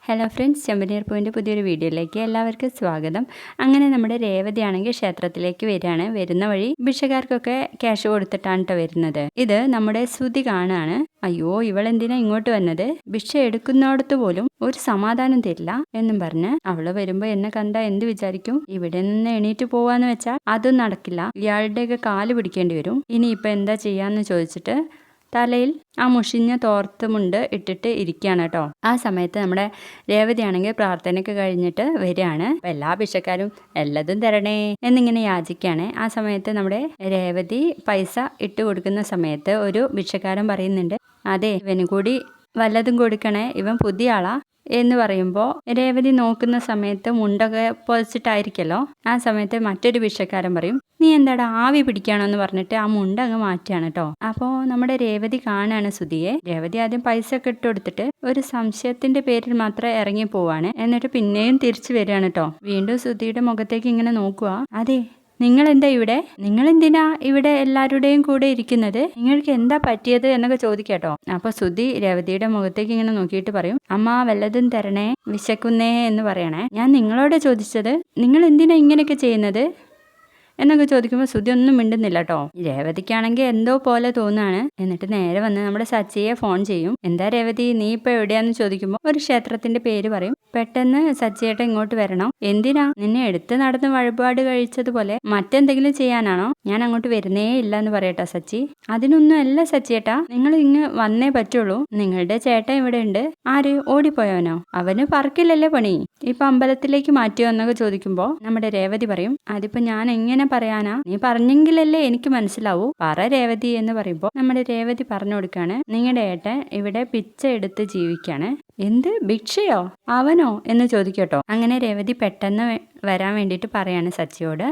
Hello friends, ചെമ്പനീർ പൂവിൻ്റെ പുതിയൊരു വീഡിയോയിലേക്ക് എല്ലാവർക്കും സ്വാഗതം. അങ്ങനെ നമ്മുടെ രേവതിയാണെങ്കിൽ ക്ഷേത്രത്തിലേക്ക് വരികയാണ്. വരുന്ന വഴി ഭിക്ഷക്കാർക്കൊക്കെ ക്യാഷ് കൊടുത്തിട്ടാണ് കേട്ടോ വരുന്നത്. ഇത് നമ്മുടെ ശ്രുതി കാണാണ്. അയ്യോ, ഇവളെന്തിനാ ഇങ്ങോട്ട് വന്നത്? ഭിക്ഷ എടുക്കുന്നിടത്ത് പോലും ഒരു സമാധാനം തരില്ല എന്നും പറഞ്ഞ് അവള് വരുമ്പോ എന്നെ കണ്ടാ എന്ത് വിചാരിക്കും? ഇവിടെ നിന്ന് എണീറ്റ് പോവാന്ന് വെച്ചാൽ അതും നടക്കില്ല. ഇയാളുടെയൊക്കെ കാല് പിടിക്കേണ്ടി വരും. ഇനിയിപ്പോൾ എന്താ ചെയ്യാന്ന് ചോദിച്ചിട്ട് തലയിൽ ആ മുഷിഞ്ഞ തോർത്തുമുണ്ട് ഇട്ടിട്ട് ഇരിക്കുകയാണ് കേട്ടോ. ആ സമയത്ത് നമ്മുടെ രേവതിയാണെങ്കിൽ പ്രാർത്ഥനയൊക്കെ കഴിഞ്ഞിട്ട് വരികയാണ്. എല്ലാ ഭിക്ഷക്കാരും എല്ലതും തരണേ എന്നിങ്ങനെ യാചിക്കുകയാണ്. ആ സമയത്ത് നമ്മുടെ രേവതി പൈസ ഇട്ട് കൊടുക്കുന്ന സമയത്ത് ഒരു ഭിക്ഷക്കാരൻ പറയുന്നുണ്ട്, അതെ ഇവന് കൂടി വല്ലതും കൊടുക്കണേ, ഇവൻ പുതിയ ആളാ എന്ന് പറയുമ്പോൾ രേവതി നോക്കുന്ന സമയത്ത് മുണ്ടൊക്കെ പൊതിച്ചിട്ടായിരിക്കല്ലോ. ആ സമയത്ത് മറ്റൊരു ഭിക്ഷക്കാരൻ പറയും, നീ എന്താടാ ആവി പിടിക്കാണോ എന്ന് പറഞ്ഞിട്ട് ആ മുണ്ട അങ്ങ് മാറ്റിയാണ് കേട്ടോ. അപ്പോൾ നമ്മുടെ രേവതി കാണാണ് ശ്രുതിയെ. രേവതി ആദ്യം പൈസ ഒക്കെ ഇട്ട് കൊടുത്തിട്ട് ഒരു സംശയത്തിന്റെ പേരിൽ മാത്രം ഇറങ്ങി പോവാണ്. എന്നിട്ട് പിന്നെയും തിരിച്ചു വരികയാണ് കേട്ടോ. വീണ്ടും ശ്രുതിയുടെ മുഖത്തേക്ക് ഇങ്ങനെ നോക്കുക. അതെ, നിങ്ങളെന്താ ഇവിടെ? നിങ്ങളെന്തിനാ ഇവിടെ എല്ലാവരുടെയും കൂടെ ഇരിക്കുന്നത്? നിങ്ങൾക്ക് എന്താ പറ്റിയത് എന്നൊക്കെ ചോദിക്കാട്ടോ. അപ്പൊ ശ്രുതി രേവതിയുടെ മുഖത്തേക്ക് ഇങ്ങനെ നോക്കിയിട്ട് പറയും, അമ്മ വല്ലതും തരണേ, വിശക്കുന്നേ എന്ന് പറയണേ. ഞാൻ നിങ്ങളോട് ചോദിച്ചത് നിങ്ങൾ എന്തിനാ ഇങ്ങനെയൊക്കെ ചെയ്യുന്നത് എന്നൊക്കെ ചോദിക്കുമ്പോൾ ശ്രുതി ഒന്നും മിണ്ടുന്നില്ല കേട്ടോ. രേവതിക്കാണെങ്കിൽ എന്തോ പോലെ തോന്നാണ്. എന്നിട്ട് നേരെ വന്ന് നമ്മുടെ സച്ചിയെ ഫോൺ ചെയ്യും. എന്താ രേവതി, നീ ഇപ്പൊ എവിടെയാന്ന് ചോദിക്കുമ്പോൾ ഒരു ക്ഷേത്രത്തിന്റെ പേര് പറയും. പെട്ടെന്ന് സച്ചിയേട്ടൻ ഇങ്ങോട്ട് വരണം. എന്തിനാ? നിന്നെ എടുത്ത് നടന്ന് വഴിപാട് കഴിച്ചതുപോലെ മറ്റെന്തെങ്കിലും ചെയ്യാനാണോ? ഞാൻ അങ്ങോട്ട് വരുന്നേ ഇല്ല എന്ന് പറയട്ടാ സച്ചി. അതിനൊന്നും അല്ല സച്ചിയേട്ടാ, നിങ്ങൾ ഇങ്ങ് വന്നേ പറ്റുള്ളൂ. നിങ്ങളുടെ ചേട്ടൻ ഇവിടെ ഉണ്ട്. ആര്? ഓടിപ്പോയവനോ? അവന് പറക്കില്ലല്ലേ പണി? ഇപ്പൊ അമ്പലത്തിലേക്ക് മാറ്റിയോ എന്നൊക്കെ ചോദിക്കുമ്പോ നമ്മുടെ രേവതി പറയും, അതിപ്പോ ഞാൻ എങ്ങനെ പറയാനാ? നീ പറഞ്ഞെങ്കിലല്ലേ എനിക്ക് മനസ്സിലാവൂ. പറ രേവതി എന്ന് പറയുമ്പോ നമ്മുടെ രേവതി പറഞ്ഞു കൊടുക്കാണ്, നിങ്ങളുടെ ഏട്ടൻ ഇവിടെ പിച്ച എടുത്ത് ജീവിക്കാണ്. എന്ത് ഭിക്ഷയോ? അവനോ എന്ന് ചോദിക്കട്ടോ. അങ്ങനെ രേവതി പെട്ടെന്ന് വരാൻ വേണ്ടിയിട്ട് പറയാണ് സച്ചിയോട്.